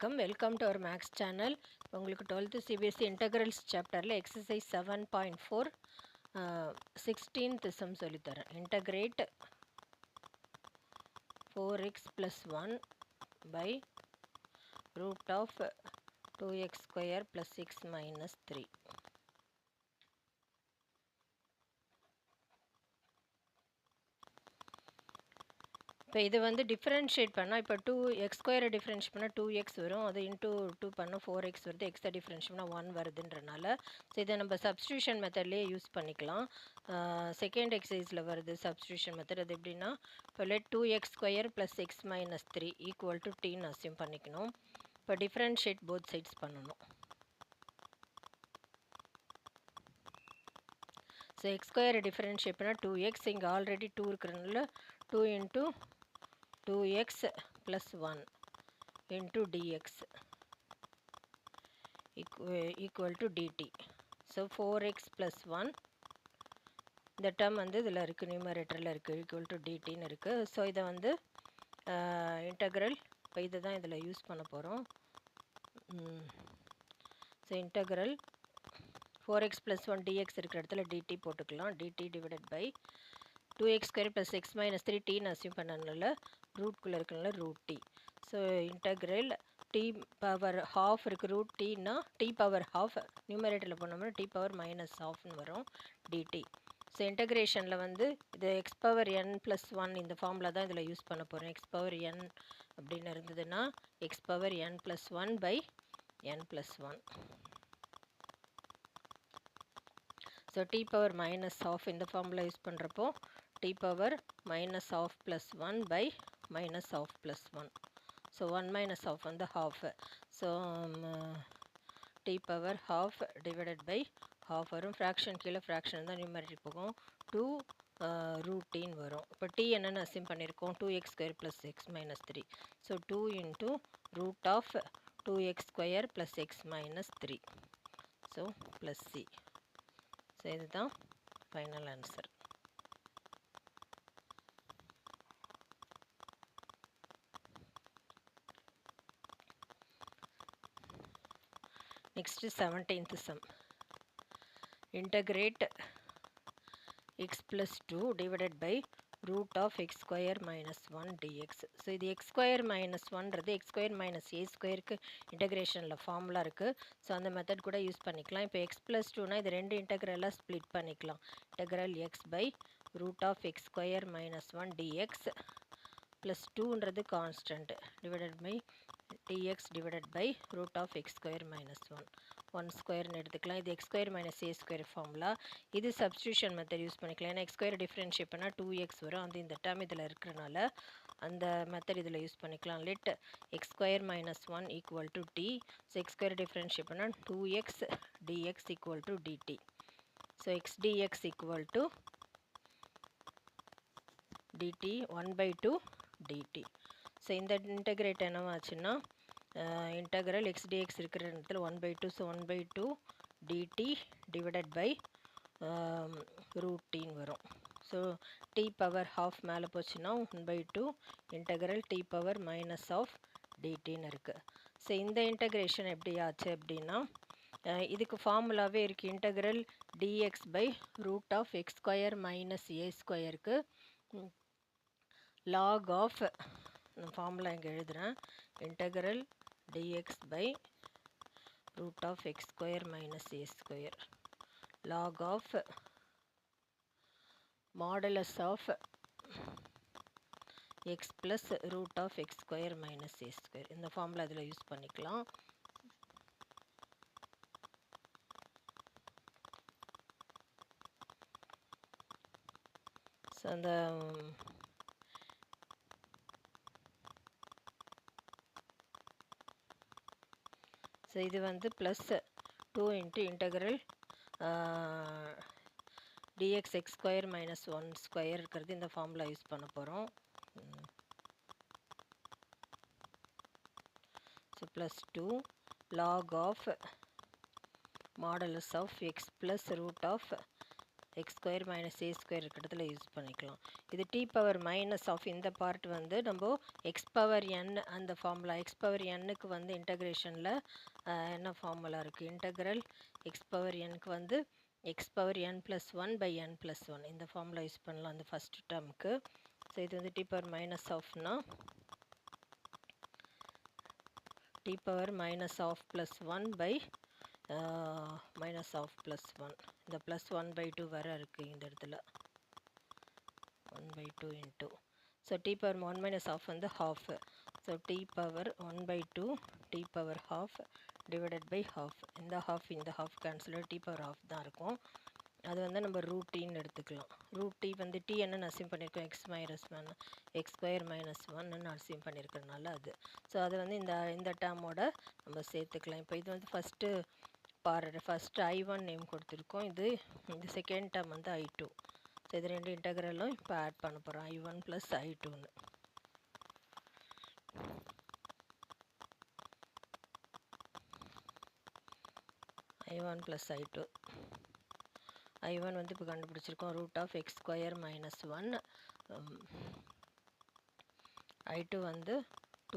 வணக்கம். Welcome to our maths channel. உங்களுக்கு 12th CBSE integrals சாப்டரில் எக்ஸசைஸ் 7.4 16th சம் சொல்லித்தரேன். Integrate 4x plus 1 by root of 2x square plus 6 minus 3. இப்போ இது வந்து டிஃப்ரென்ஷியேட் பண்ணால் இப்போ 2x ஸ்கொயரை டிஃப்ரென்ஷியேட் பண்ணால் 2x வரும். அது இன்ட்டு 2 பண்ணால் 4x வருது. எக்ஸை டிஃப்ரென்ஷியேட் பண்ணால் 1 வருதுன்றனால ஸோ இதை நம்ம சப்ஸ்டியூஷன் மெத்தட்லேயே யூஸ் பண்ணிக்கலாம். செகண்ட் எக்ஸசைஸில் வருது சப்ஸ்டியூஷன் மெத்தட். அது எப்படின்னா இப்போ let 2x square plus 6 minus 3 equal to டீன்னு அஸ்யூம் பண்ணிக்கணும். இப்போ டிஃப்ரென்ஷியேட் போத் சைட்ஸ் பண்ணணும். ஸோ எக்ஸ் ஸ்கொயரை டிஃப்ரென்ஷியேட் பண்ணால் 2x, இங்கே ஆல்ரெடி 2 இருக்கிறதுனால 2 into 2x plus 1 into dx equal to dt. So 4x plus 1 இந்த term வந்து இதில் இருக்குது, நியூமரேட்டரில் இருக்குது, equal to dtன்னு இருக்குது. ஸோ இதை வந்து இன்டகிரல் இப்போ இதை தான் இதில் யூஸ் பண்ண போகிறோம். So integral 4x plus 1 dx இருக்கிற இடத்துல dt போட்டுக்கலாம். dt divided by 2x square plus x minus 3 tன்னு அஸ்யூம் பண்ணனால ரூட்குள்ளே இருக்கனால root t. So integral t power half இருக்குது, ரூட் டீனா டி பவர் ஹாஃப் நியூமரேட்டரில் போனோம்னா டி பவர் மைனஸ் ஹாஃப்னு வரும் டிடி. ஸோ இன்டகிரேஷனில் வந்து இது எக்ஸ் பவர் என் ப்ளஸ் 1 இந்த ஃபார்மில் தான் இதில் யூஸ் பண்ண போகிறோம். எக்ஸ் பவர் என் அப்படின்னு இருந்ததுன்னா x power n plus 1 by n plus 1. So t power minus of இந்த ஃபார்முலா யூஸ் பண்ணுறப்போ t power minus half plus 1 by minus half plus 1. So 1 minus half வந்து half. So t power half divided by half வரும். Fraction கீழே fraction தான் numerator போகும். 2 root டீன்னு வரும். இப்போ டி என்னென்னு அஸ்யூம் பண்ணியிருக்கோம், 2x square plus x minus 3. So 2 into root of 2x square plus x minus 3. So plus c. So இதுதான் final answer. Next 17th sum. Integrate x plus 2 divided by root of x square minus 1 dx. So இது x square minus 1றது x square minus a squareக்கு இன்டகிரேஷனில் formula இருக்குது. So அந்த method கூட use பண்ணிக்கலாம். இப்போ x plus 2னா இது ரெண்டு இன்டகிரலாக ஸ்ப்ளிட் பண்ணிக்கலாம். Integral x by root of x square minus 1 dx plus 2ன்றது constant divided by dx divided by root of x square minus 1 ஸ்கொயர்னு எடுத்துக்கலாம். இது x square minus a square formula. இது சப்ஸ்டியூஷன் மெத்தட் யூஸ் பண்ணிக்கலாம். ஏன்னா x square differentiate பண்ணால் 2x வரும். அது இந்த டேர்ம் இதில் இருக்கிறனால அந்த மெத்தட் இதில் யூஸ் பண்ணிக்கலாம். Let x square minus 1 equal to t. So x square differentiate பண்ணால் 2x dx equal to dt. So x dx equal to dt 1 by 2 dt. So இந்த இன்டகிரேட் என்னவாச்சுன்னா இன்டகிரல் எக்ஸ் டிஎக்ஸ் இருக்கிற இடத்துல 1 by 2. So 1 by 2 dt divided by root டீன்னு வரும். So t power half மேலே போச்சுன்னா 1 by 2 integral t power minus half டிடின்னு இருக்குது. ஸோ இந்த இன்டகிரேஷன் எப்படி ஆச்சு அப்படின்னா இதுக்கு ஃபார்முலாவே இருக்குது. Integral dx by root of x square minus a ஸ்கொயருக்கு லாக் ஆஃப் ஃபார்முலா இங்கே எழுதுகிறேன். Integral dx by root of x square minus a square log of modulus of x plus root of x square minus a square. இந்த formula இதில் use பண்ணிக்கலாம். So அந்த so இது வந்து plus 2 into integral dx x square minus 1 square இருக்கிறது இந்த formula use பண்ண போகிறோம். So plus 2 log of modulus of x plus root of x square minus a square இருக்கிற இடத்துல யூஸ் பண்ணிக்கலாம். இது டி பவர் மைனஸ் ஆஃப் இந்த பார்ட் வந்து நம்ம எக்ஸ் பவர் என் அந்த ஃபார்முலா எக்ஸ் பவர் எண்ணுக்கு வந்து இன்டகிரேஷனில் என்ன ஃபார்முலா இருக்குது, இன்டகிரல் எக்ஸ் பவர் எண்ணுக்கு வந்து x power n plus one by n plus one இந்த ஃபார்முலா யூஸ் பண்ணலாம் அந்த ஃபஸ்ட் டேர்முக்கு. ஸோ இது வந்து டி பவர் மைனஸ் ஆஃப்னா t power minus half plus one by minus half plus one, இந்த ப்ளஸ் ஒன் பை டூ வர இருக்குது இந்த இடத்துல 1 by 2 into, so t power 1 minus half வந்து half, so t power 1 by 2 t power half divided by half, இந்த half cancel t power half தான் இருக்கும். அது வந்து நம்ம ரூட் டீன்னு எடுத்துக்கலாம். ரூட் டி வந்து டி என்ன அசியூம் பண்ணியிருக்கோம், x minus one x square minus ஒன்னு அசியூம் பண்ணியிருக்கிறதுனால அது. ஸோ அது வந்து இந்த டேர்மோட நம்ம சேர்த்துக்கலாம். இப்போ இது வந்து ஃபஸ்ட்டு I1 நேம் கொடுத்துருக்கோம், இது இந்த செகண்ட் டேர்ம் வந்து I2. ஸோ இது ரெண்டு இன்டகிரலும் இப்போ ஆட் பண்ண போகிறோம், I1 plus I2ன்னு. I1 plus I2, I1 வந்து இப்போ கண்டுபிடிச்சிருக்கோம் root of x square minus one, I2 வந்து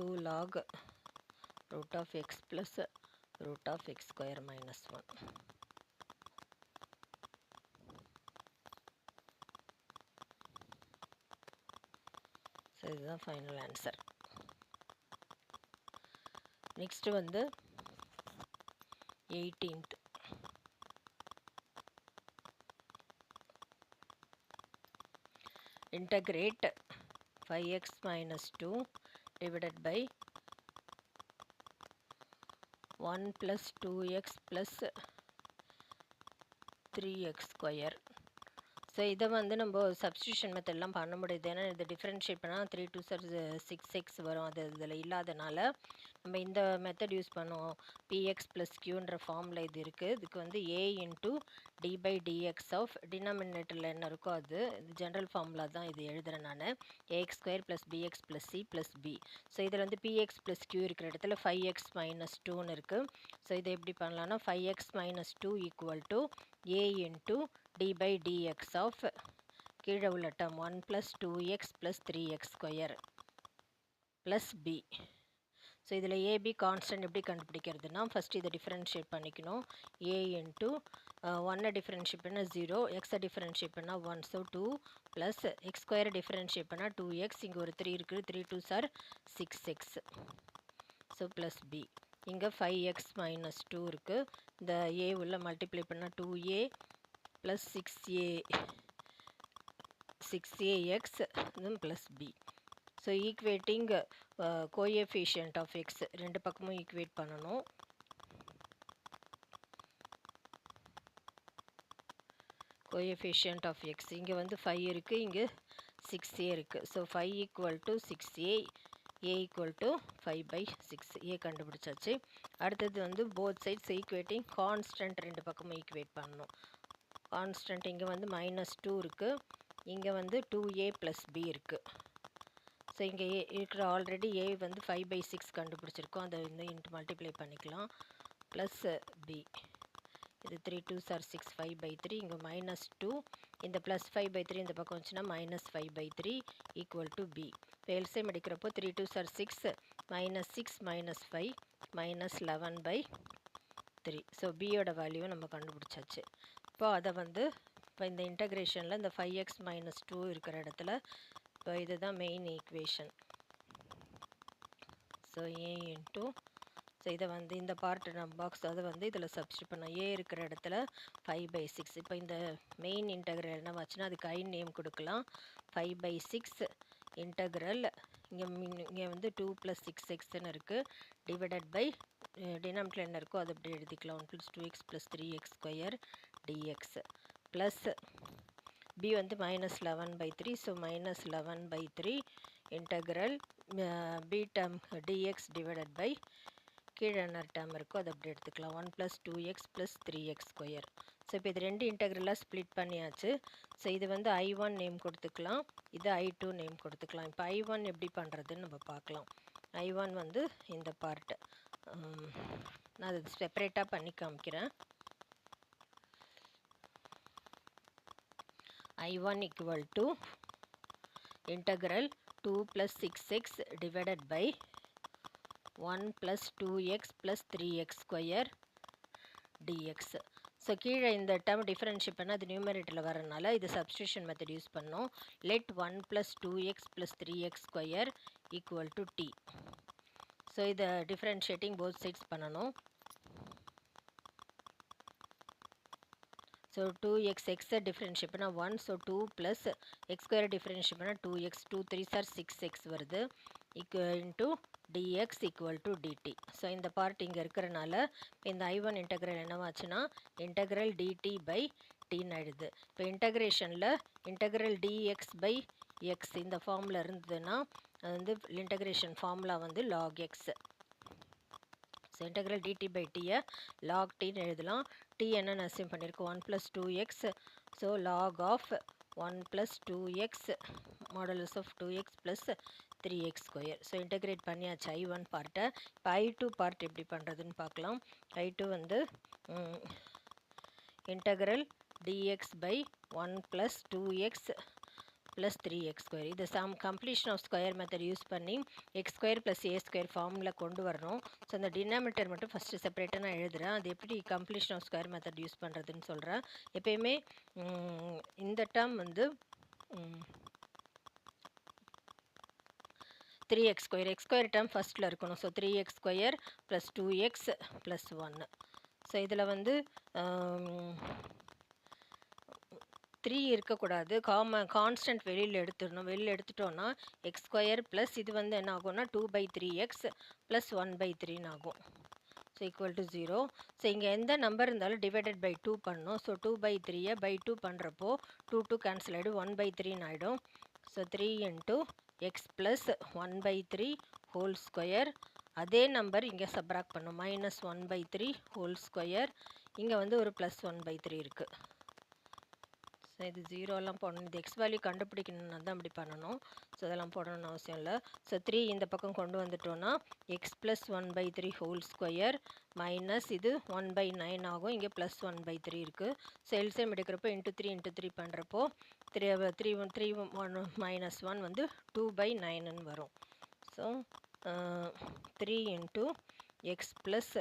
2 log root of x plus root of x square minus one. So இதுதான் ஃபைனல் ஆன்சர். நெக்ஸ்ட்டு வந்து 18th integrate 5x minus 2 divided by 1 plus 2x plus 3x square. So இதை வந்து நம்ம substitution மெத்தட்லாம் பண்ண முடியுது. ஏன்னா இது டிஃப்ரென்ஷியேட் பண்ணால் 3 2 6x வரும், அது இதில் இல்லாதனால நம்ம இந்த மெத்தட் யூஸ் பண்ணுவோம். px ப்ளஸ் க்யூன்ற ஃபார்மில் இது இருக்குது. இதுக்கு வந்து a into d by dx of டினாமினேட்டரில் என்ன இருக்கோ அது ஜென்ரல் ஃபார்முலா தான் இது எழுதுகிறேன் நான். ax square plus bx plus c plus b. So இதில் வந்து px ப்ளஸ் q இருக்கிற இடத்துல 5x மைனஸ் 2ன்னு இருக்குது. ஸோ இதை எப்படி பண்ணலான்னா 5x minus 2 equal to a into d by dx of கீழே உள்ள term 1 plus 2x plus 3x square plus b. So இதில் ஏபி கான்ஸ்டன்ட் எப்படி கண்டுபிடிக்கிறதுனா ஃபஸ்ட்டு இதை டிஃப்ரென்ஷியேட் பண்ணிக்கணும். a இன்ட்டு 1 டிஃப்ரென்ஷியேட் பண்ணால் 0, எக்ஸை டிஃப்ரென்ஷியேட் பண்ணால் 1, ஸோ 2 ப்ளஸ் எக்ஸ் ஸ்கொயரை டிஃப்ரென்ஷியேட் பண்ணால் 2x, இங்கே ஒரு 3 இருக்குது, 3 2s are 6x, so plus b. இங்கே 5x மைனஸ் 2 இருக்குது, இந்த a உள்ள மல்டிப்ளை பண்ணால் 2a plus 6ax plus b. So equating coefficient of x ரெண்டு பக்கமும் ஈக்குவேட் பண்ணணும். கோஎஃபிஷியன்ட் ஆஃப் எக்ஸ் இங்கே வந்து 5 இருக்குது, இங்கே 6a இருக்குது. So 5 equal to 6a, a equal to 5/6, a கண்டுபிடிச்சாச்சு. அடுத்தது வந்து போத் சைட்ஸ் ஈக்குவேட்டிங் கான்ஸ்டன்ட் ரெண்டு பக்கமும் ஈக்குவேட் பண்ணணும். கான்ஸ்டன்ட் இங்கே வந்து -2 இருக்குது, இங்கே வந்து 2a ப்ளஸ் b இருக்குது. ஸோ இங்கே இருக்கிற ஆல்ரெடி a வந்து 5/6 கண்டுபிடிச்சிருக்கோம், அதை வந்து இன்ட்டு மல்டிப்ளை பண்ணிக்கலாம். ப்ளஸ் b, இது 3 2s are 6, 5/3, இங்கே -2, இந்த ப்ளஸ் 5/3 இந்த பக்கம் வந்துச்சுன்னா -5/3 ஈக்குவல் டு b. இப்போ எல்சிஎம் எடுக்கிறப்போ 3 2s are 6, -6 -5 -11/3. ஸோ பியோட வேல்யூவை நம்ம கண்டுபிடிச்சாச்சு. இப்போ அதை வந்து இப்போ இந்த இன்டகிரேஷனில் இந்த 5x மைனஸ் 2 இருக்கிற இடத்துல இப்போ இதுதான் main equation. So a into, so இதை வந்து இந்த பார்ட் நம்ம பாக்ஸ் அதை வந்து இதில் சப்ஸ்டியூட் பண்ணோம். a இருக்கிற இடத்துல 5/6. இப்போ இந்த மெயின் இன்டகிரல் என்ன ஆச்சுன்னா அதுக்கு ஐ நேம் கொடுக்கலாம். 5/6 இன்டகிரல் இங்கே வந்து 2 + 6xன்னு இருக்குது, டிவைடட் பை டினாமினேட்டர் என்ன இருக்கோ அது அப்படி எழுதிக்கலாம். 1 + 2x + 3x square dx plus b வந்து -11/3. So -11/3 integral b term dx divided by கீழே என்ன டேர்ம் இருக்கோ அதை அப்படி எடுத்துக்கலாம். 1 + 2x + 3x ஸ்கொயர். ஸோ இப்போ இது ரெண்டு இன்டகிரலாக ஸ்ப்ளிட் பண்ணியாச்சு. ஸோ இது வந்து I1 நேம் கொடுத்துக்கலாம், இது I2 நேம் கொடுத்துக்கலாம். இப்போ I1 எப்படி பண்ணுறதுன்னு நம்ம பார்க்கலாம். I1 வந்து இந்த பார்ட்டு நான் அதை செப்பரேட்டாக பண்ணி காமிக்கிறேன். I1 equal to integral 2 plus 6x divided by 1 plus 2x plus 3x square dx. So கீழே இந்த டேர்ம் டிஃபரன்ஷியேட் பண்ணால் அது நியூமரேட்டரில் வரனால இது சப்ஸ்டியூஷன் மெத்தட் யூஸ் பண்ணோம். Let 1 plus 2x plus 3x square equal to t. So இதை டிஃபரன்ஷியேட்டிங் போத் சைட்ஸ் பண்ணணும். ஸோ 2x x டிஃபரன்ஷியேட் பண்ணால் 1, so 2 plus x square differentiate பண்ணால் 2x, 2 3s are 6x வருது, into dx equal to dt. So இந்த part இங்கே இருக்கிறனால இந்த I1 இன்டெக்ரல் என்னவாச்சுன்னா இன்டெக்ரல் dt பை tன்னு ஆயிடுது. இப்போ இன்டெக்ரேஷனில் இன்டெக்ரல் dx பை x இந்த ஃபார்மில் இருந்ததுன்னா அது வந்து இன்டெக்ரேஷன் ஃபார்முலா வந்து log x. So integral dt by tயை log tன்னு எழுதலாம். t என்னன்னு அசியூம் பண்ணியிருக்கோம் 1 plus 2x, so log of 1 plus 2x modulus of 2x plus 3x square. So integrate பண்ணியாச்சு I1 பார்ட்டை. இப்போ I2 பார்ட் எப்படி பண்ணுறதுன்னு பார்க்கலாம். I2 வந்து integral dx by 1 plus 2x plus 3x square. இது completion of square method use பண்ணி x square plus a square ஃபார்மில் கொண்டு வரணும். ஸோ அந்த டினாமினேட்டர் மட்டும் ஃபஸ்ட்டு செப்பரேட்டாக நான் எழுதுகிறேன். அது எப்படி completion of square method use பண்ணுறதுன்னு சொல்கிறேன். எப்பயுமே இந்த டேர்ம் வந்து 3x square, x square term ஃபஸ்ட்டில் இருக்கணும். So 3x square plus 2x plus 1. So இதில் வந்து 3 இருக்கக்கூடாது, கான்ஸ்டன்ட் வெளியில் எடுத்துடணும். வெளியில் எடுத்துட்டோன்னா எக்ஸ் ஸ்கொயர் ப்ளஸ் இது வந்து என்ன ஆகும்னா 2/3x ப்ளஸ் 1/3 ஆகும். So equal to 0. ஸோ இங்கே எந்த நம்பர் இருந்தாலும் டிவைடட் பை 2 பண்ணணும். ஸோ 2/3 பை 2 பண்ணுறப்போ 2 கேன்சல் ஆகிடும், 1/3 ஆகிடும். So 3 into x plus 1/3 whole square. அதே நம்பர் இங்கே சப்ராக்ட் பண்ணும், -1/3 ஹோல் ஸ்கொயர். இங்கே வந்து ஒரு +1/3 இருக்குது. ஸோ இது 0எல்லாம் போடணும். இது எக்ஸ் வேல்யூ கண்டுபிடிக்கணும்னா தான் அப்படி பண்ணணும். ஸோ அதெல்லாம் போடணும்னு அவசியம் இல்லை. ஸோ 3 இந்த பக்கம் கொண்டு வந்துட்டோன்னா x plus 1/3 whole square minus இது 1/9 ஆகும். இங்கே +1/3 இருக்குது. ஸோ எல்சிஎம் எடுக்கிறப்போ இன்ட்டு 3 பண்ணுறப்போ 3 1 -1 வந்து 2/9ன்னு வரும். So 3 into x plus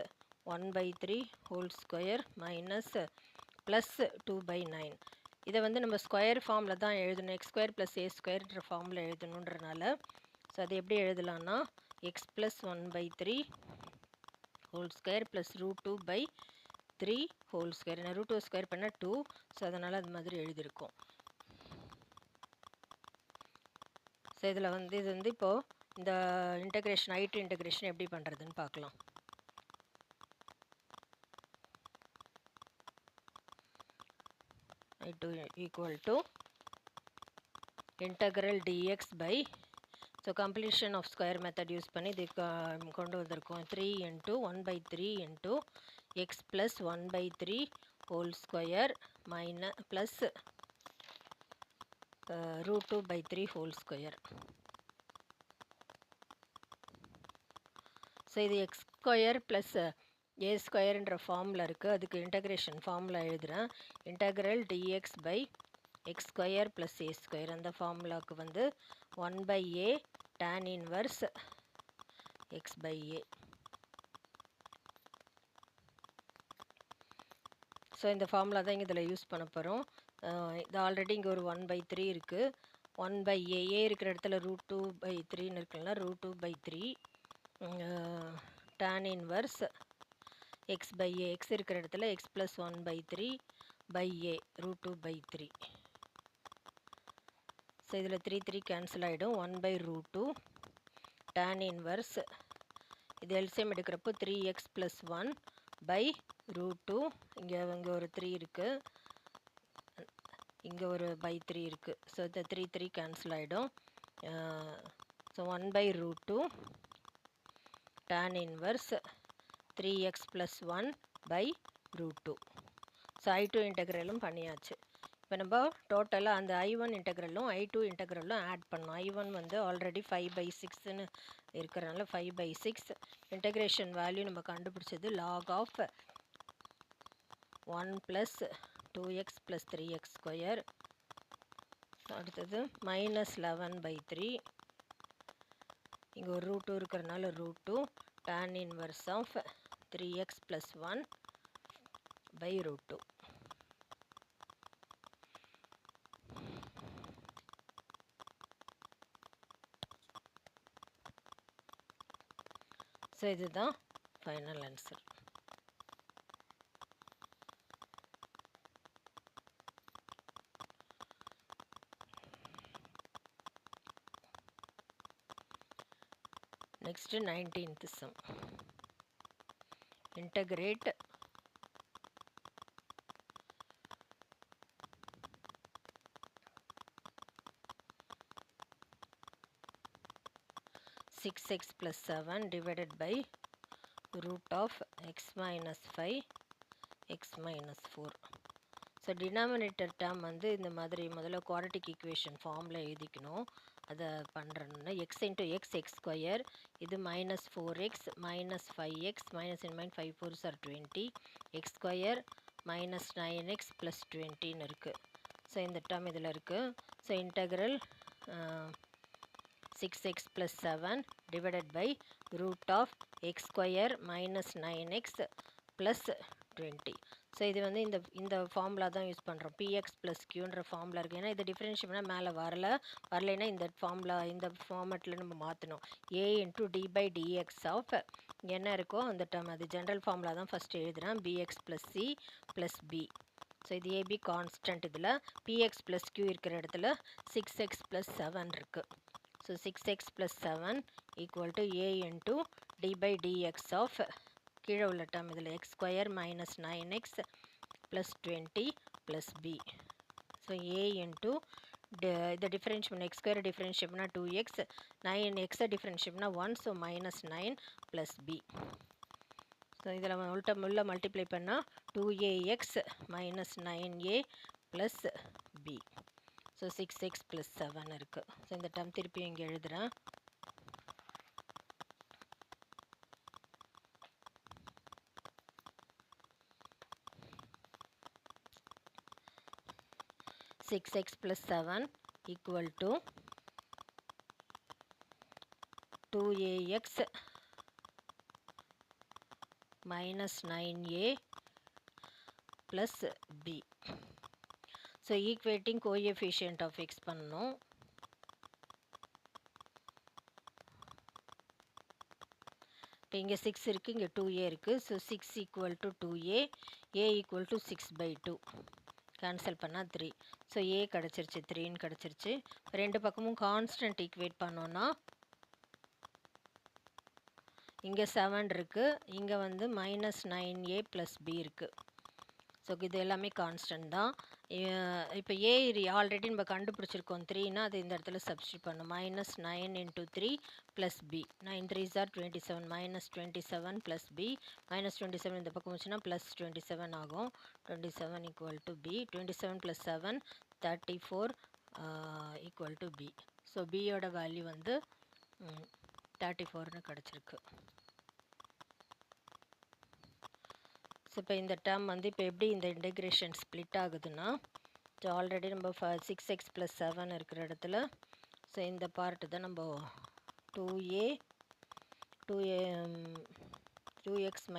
1/3 whole square minus plus 2/9. இதை வந்து நம்ம ஸ்கொயர் ஃபார்மில் தான் எழுதணும். எக்ஸ் ஸ்கொயர் ப்ளஸ் ஏ ஸ்கொயர்ன்ற ஃபார்மில் எழுதணுன்றனால ஸோ அது எப்படி எழுதலான்னா x plus 1/3 whole square plus √2/3 whole square. நான் √2 ஸ்கொயர் பண்ணால் 2, ஸோ அதனால் அது மாதிரி எழுதியிருக்கோம். ஸோ இதில் வந்து இது வந்து இப்போது இந்த இன்டெக்ரேஷன் I2 இன்டெக்ரேஷன் எப்படி பண்ணுறதுன்னு பார்க்கலாம். I2 equal to integral dx by, so completion of square method use பண்ணி இது கொண்டு வந்திருக்கோம். 3 into 1/3 into x plus 1/3 whole square minus plus √2/3 whole square. So இது எக்ஸ் ஸ்கொயர் ப்ளஸ் ஏ ஸ்கொயர்ன்ற ஃபார்மில் இருக்குது. அதுக்கு இன்டெக்ரேஷன் ஃபார்முலா எழுதுகிறேன். Integral dx by x square plus a square. அந்த ஃபார்முலாவுக்கு வந்து 1/a tan inverse x/a. So இந்த ஃபார்முலா தான் இங்கே இதில் யூஸ் பண்ண போகிறோம். இது ஆல்ரெடி இங்கே ஒரு 1/3 இருக்குது. 1/a இருக்கிற இடத்துல √2/3ன்னு இருக்குல்ல, √2/3 tan இன்வர்ஸ் x/a. x இருக்கிற இடத்துல x + 1/3/a √2/3. ஸோ இதில் 3 கேன்சல் ஆகிடும், 1/√2 tan இன்வர்ஸ். இது எல்சிஎம் எடுக்கிறப்போ 3x + 1/√2. இங்கே ஒரு 3 இருக்குது, இங்கே ஒரு /3 இருக்குது. ஸோ இந்த 3 கேன்சல் ஆகிடும். So 1/√2 tan inverse 3x + 1/√2. So I2 இன்டெக்ரலும் பண்ணியாச்சு. இப்போ நம்ம டோட்டலாக அந்த I1 இன்டெக்ரலும் I2 இன்டெக்ரலும் ஆட் பண்ணோம். I1 வந்து ஆல்ரெடி 5/6ன்னு இருக்கிறனால 5/6. இன்டெக்ரேஷன் வேல்யூ நம்ம கண்டுபிடிச்சது log of 1 + 2x + 3x square அடுத்தது -11/3 இங்கே ஒரு ரூட் இருக்கிறனால root 2 tan inverse of 3x plus 1 by root 2. So இதுதான் final answer. Next 19th sum. Integrate six x plus 7 divided by root of x minus 5 x minus 4. So denominator term வந்து இந்த மாதிரி முதல்ல quadratic equation ஃபார்மில் எழுதிக்கணும். அதை பண்ணுறோன்னா X into X X square, இது -4x -5x -5 4s are 20 X square -9x + 20ன்னு இருக்குது. ஸோ இந்த டேர்ம் இதில் இருக்குது. So integral 6x plus 7 divided by root of x square minus 9x plus 20. So இது வந்து இந்த ஃபார்முலா தான் யூஸ் பண்ணுறோம். px plus qன்ற ஃபார்முலா இருக்குது. ஏன்னா இது டிஃப்ரென்ஷியேட் பண்ணால் மேலே வரலைன்னா இந்த ஃபார்முலா இந்த ஃபார்மேட்டில் நம்ம மாற்றணும். a into d by dx of என்ன இருக்கோ அந்த டேர்ம், அது ஜென்ரல் ஃபார்முலா தான் ஃபஸ்ட்டு எழுதுகிறேன். bx plus c plus b. So இது ab கான்ஸ்டன்ட். இதில் px plus q இருக்கிற இடத்துல 6x plus 7 இருக்குது. So 6x plus 7 equal to a into d by dx of கீழே உள்ள டேர்ம் இதில் x square minus 9x plus 20 plus b. So a into the differentiation x square differentiation 2x 9x differentiation 1, so minus 9 plus b. So இதில் உள்ள multiply பண்ணால் 2ax minus 9a plus b. So 6x plus 7 இருக்குது. So இந்த term திருப்பி இங்கே எழுதுகிறேன். Six x plus 7 equal to 2ax minus 9a plus b. So equating coefficient of x பண்ணணும். இப்போ இங்கே 6 இருக்குது, இங்கே 2a இருக்குது. So 6 equal to 2a, a equal to 6/2. Cancel பண்ணால் 3. ஸோ a கிடச்சிருச்சு, 3ன்னு கிடச்சிருச்சு. ரெண்டு பக்கமும் கான்ஸ்டன்ட் ஈக்குவேட் பண்ணோன்னா இங்கே 7 இருக்குது, இங்கே வந்து -9a + b இருக்குது. ஸோ இது எல்லாமே கான்ஸ்டன்ட் தான். இப்போ ஏ ஆல்ரெடி நம்ம கண்டுபிடிச்சிருக்கோம் 3னா அது இந்த இடத்துல சப்ஸ்டியூட் பண்ணும். -9 × 3 + b. 9 3s are 27 -27 + b. -27 இந்த பக்கம் வச்சுன்னா +27 ஆகும். 27 = b. 27 + 7 34 = b. ஸோ பியோட வேல்யூ வந்து 34ன்னு கிடச்சிருக்கு. ஸோ இப்போ இந்த டேர்ம் வந்து இப்போ எப்படி இந்த இன்டெக்ரேஷன் ஸ்ப்ளிட் ஆகுதுன்னா, ஸோ ஆல்ரெடி நம்ம 6x + 7 இருக்கிற இடத்துல ஸோ இந்த பார்ட்டு தான் நம்ம 2x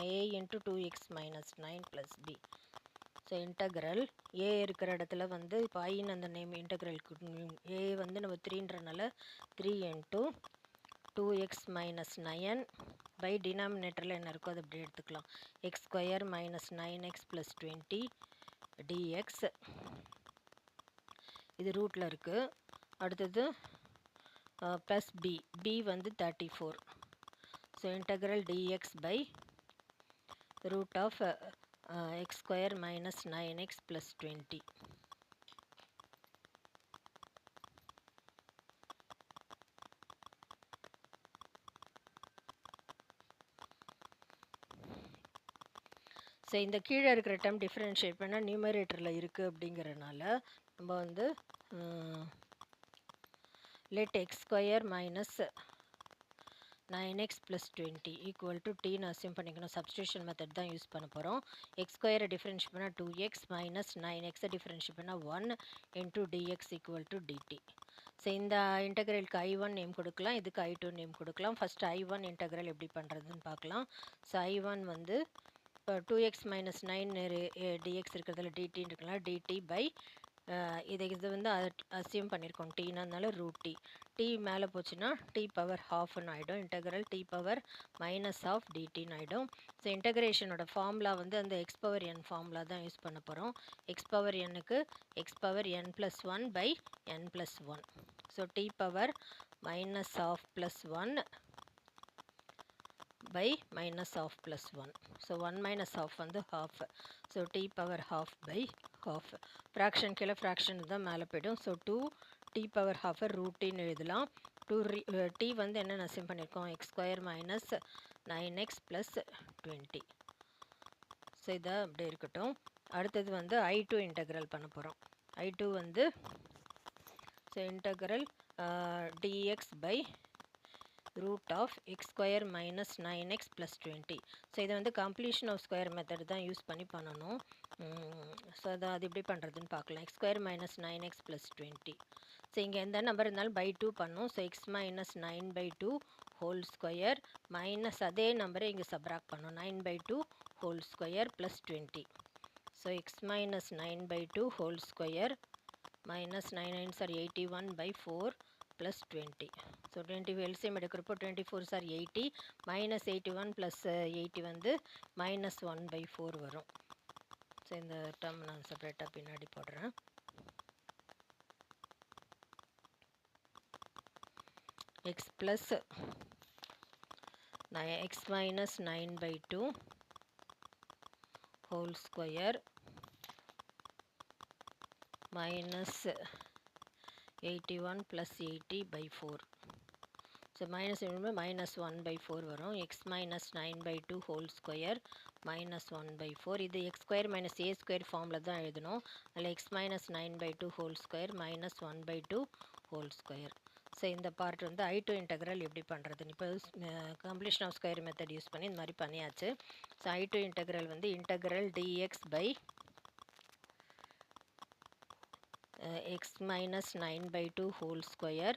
a into 2x minus 9 plus b. So integral a இருக்கிற இடத்துல வந்து இப்போ ஐன்னு அந்த நேம் இன்டெக்ரலுக்கு a வந்து நம்ம 3ன்றனால 3 into 2x minus 9 by டினாமினேட்டரில் என்ன இருக்கோ அது அப்படி எடுத்துக்கலாம். x square minus 9x plus 20 dx. இது ரூட்டில் இருக்குது. அடுத்தது ப்ளஸ் b வந்து 34. So integral dx by root of x square minus 9x plus 20. So இந்த கீழே இருக்கிற டேர்ம் டிஃப்ரென்ஷியேட் பண்ணால் நியூமரேட்டரில் இருக்குது அப்படிங்கிறனால நம்ம வந்து let x square minus 9x plus 20 equal to t ன்னு assume பண்ணிக்கணும். substitution method தான் யூஸ் பண்ண போகிறோம். எக்ஸ் ஸ்கொயரை டிஃபரன்ஷியேட் பண்ணால் 2x minus 9x டிஃபரன்ஷியேட் பண்ணால் 1 into dx equal to dt. So இந்த இன்டெக்ரலுக்கு I1 நேம் கொடுக்கலாம், இதுக்கு I2 நேம் கொடுக்கலாம். ஃபஸ்ட்டு I1 இன்டெக்ரல் எப்படி பண்ணுறதுன்னு பார்க்கலாம். ஸோ I1 வந்து இப்போ 2x minus 9 dx இருக்கிறதுல dt இருக்கலாம். dt by இது வந்து அசியூம் பண்ணியிருக்கோம் டீனால ரூட் டி மேலே போச்சுன்னா டி பவர் ஹாஃப்னு ஆகிடும். Integral t power minus half டிடின்னு ஆகிடும். ஸோ இன்டெக்ரேஷனோட ஃபார்முலா வந்து அந்த எக்ஸ் பவர் என் ஃபார்முலா தான் யூஸ் பண்ண போகிறோம். எக்ஸ் பவர் எண்ணுக்கு x power n plus one by n plus one. So t power minus half plus one by minus of plus 1. So 1 minus half வந்து half. So t power half by half. Fraction கீழே fraction தான் மேலே போய்டும். So 2 t power half root t ன்னு எழுதலாம். 2 t வந்து என்ன assume பண்ணியிருக்கோம், x square minus 9x plus 20. So இதை அப்படியே இருக்கட்டும். அடுத்தது வந்து I2 இன்டெக்ரல் பண்ண போகிறோம். I2 வந்து so integral dx by root of x square minus 9x plus 20. So இதை வந்து கம்ப்ளீஷன் ஆஃப் ஸ்கொயர் மெத்தட் தான் யூஸ் பண்ணி பண்ணணும். ஸோ அது எப்படி பண்ணுறதுன்னு பார்க்கலாம். X square minus 9x plus 20. So இங்கே எந்த நம்பர் இருந்தாலும் பை 2 பண்ணும். So X minus 9/2 whole square minus அதே நம்பரை இங்கே சப்ராக்ட் பண்ணும். 9/2 whole square plus 20. So X minus 9/2 whole square minus 9 9s are 81/4 plus 20. So 20 LCM எடுக்கிறப்போ 24s are 80 minus 81 plus 80 வந்து minus 1/4 வரும். ஸோ இந்த டேர்ம் நான் செப்பரேட்டாக பின்னாடி போடுறேன். x plus x minus 9/2 whole square minus 81 plus 80/4. So minus 1/4 வரும். X minus 9/2 whole square minus 1/4. இது x square minus a square ஃபார்மில் தான் எழுதணும். அதில் x minus 9/2 whole square minus 1/2 whole square. So இந்த பார்ட் வந்து I2 இன்டெக்ரல் எப்படி பண்ணுறதுன்னு இப்போ completion of square method use பண்ணி இந்த மாதிரி பண்ணியாச்சு. ஸோ I2 இன்டெக்ரல் வந்து integral dx by x minus 9/2 whole square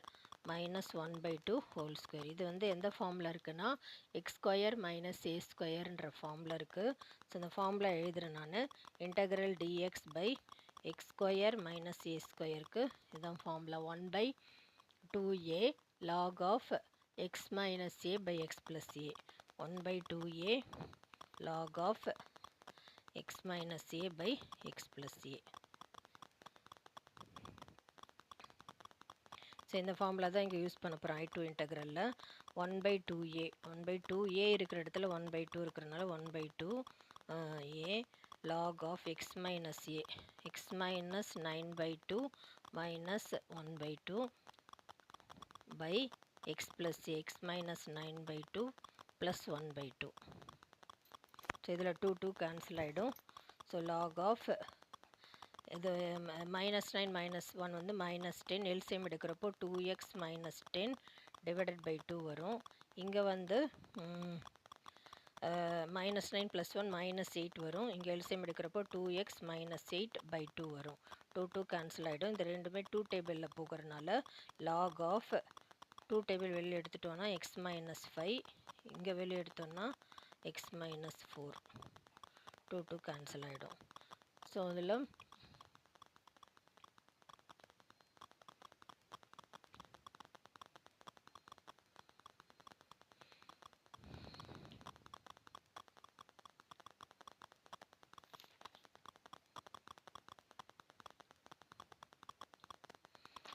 minus 1/2 whole square. இது வந்து எந்த ஃபார்மில் இருக்குன்னா எக்ஸ் ஸ்கொயர் மைனஸ் ஏ ஸ்கொயர்ன்ற ஃபார்மில் இருக்குது. ஸோ இந்த ஃபார்மில் எழுதுகிறேன் நான். Integral dx by x square minus a ஸ்கொயருக்கு இதுதான் formula. 1/2a log of x minus a by x plus a. 1/2a log of x minus a by x plus a. So இந்த ஃபார்முலா தான் இங்கே use பண்ண போகிறோம் I2 இன்டெக்ரலில். 1/2a இருக்கிற இடத்துல 1/2 இருக்கிறனால 1/2a log of x minus a. x minus 9/2 minus 1/2 by x plus a. x minus 9/2 plus 1/2. So இதில் 2 cancel ஆகிடும். ஸோ log of இது மைனஸ் 9 மைனஸ் 1 வந்து மைனஸ் 10. எல்சிஎம் எடுக்கிறப்போ 2x மைனஸ் 10 டிவைடட் பை 2 வரும். இங்கே வந்து மைனஸ் 9 ப்ளஸ் 1 மைனஸ் 8 வரும். இங்கே எல்சிஎம் எடுக்கிறப்போ 2x மைனஸ் 8/2 வரும். 2 கேன்சல் ஆகிடும். இந்த ரெண்டுமே 2 டேபிளில் போகிறதுனால லாக் ஆஃப் 2 டேபிள் வெளியே எடுத்துட்டோன்னா எக்ஸ் மைனஸ் 5, இங்கே வெளியே எடுத்தோன்னா எக்ஸ் மைனஸ் 4. 2 கேன்சல் ஆகிடும். ஸோ அதில்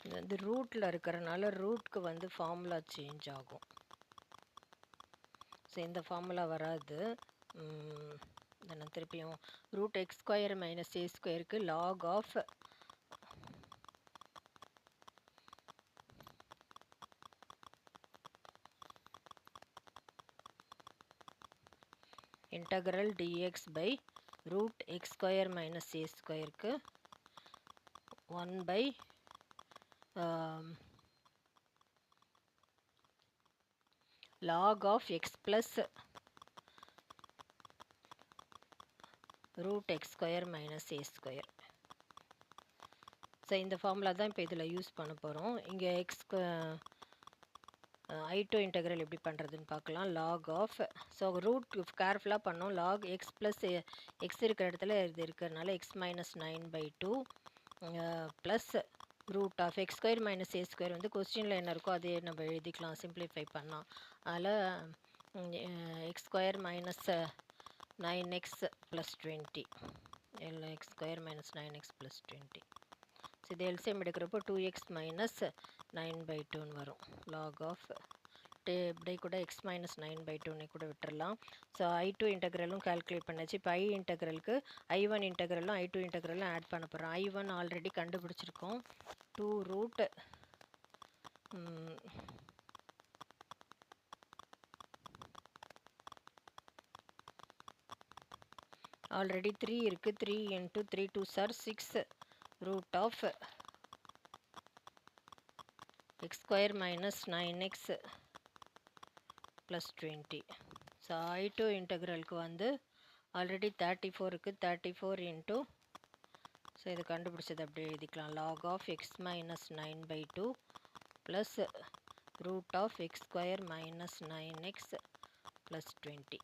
இது வந்து ரூட்டில் இருக்கிறனால ரூட்க்கு வந்து ஃபார்முலா சேஞ்ச் ஆகும். ஸோ இந்த ஃபார்முலா வராது. இதை நான் திருப்பியும் root x square minus a ஸ்கொயருக்கு log of integral dx by root x square minus a ஸ்கொயருக்கு 1 by log of x plus root x square minus a square. So இந்த formula தான் இப்போ இதில் யூஸ் பண்ண போகிறோம். இங்கே எக்ஸ்க்கு I2 இன்டெக்ரல் எப்படி பண்ணுறதுன்னு பார்க்கலாம். லாக் ஆஃப், ஸோ ரூட் கேர்ஃபுல்லாக பண்ணோம். லாக் எக்ஸ் ப்ளஸ் எக்ஸ் இருக்கிற இடத்துல இது இருக்கிறதுனால x minus 9/2 plus root of x square minus a square வந்து கொஸ்டினில் என்ன இருக்கோ அதே நம்ம எழுதிக்கலாம் சிம்பிளிஃபை பண்ணலாம். அதில் X square minus 9x plus 20 X square minus 9x plus 20. So இது எல்சிஎம் எடுக்கிறப்போ 2x மைனஸ் 9/2 வரும். லாக் ஆஃப் இப்படி கூட எக்ஸ் மைனஸ் 9/2 கூட விட்டுறலாம். ஸோ I2 இன்டெக்ரலும் கால்குலேட் பண்ணாச்சு. இப்போ I இன்டெக்ரலுக்கு I1 இன்டெக்ரலும் I2 இன்டெக்ரலும் ஆட் பண்ண போகிறோம். I1 ஆல்ரெடி கண்டுபிடிச்சிருக்கோம். 2 ரூட் ஆல்ரெடி 3 இருக்குது. 3 into 3 2s are 6 root of x square minus 9x plus 20. So I2 இன்டெக்ரலுக்கு வந்து ஆல்ரெடி 34 இருக்குது. 34 into, ஸோ இது கண்டுபிடிச்சது அப்படியே எழுதிக்கலாம். log of x minus 9/2 plus root of x square minus 9x plus 20.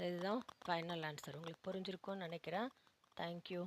இதுதான் final answer. உங்களுக்கு புரிஞ்சிருக்கும்னு நினைக்கிறேன். தேங்க்யூ.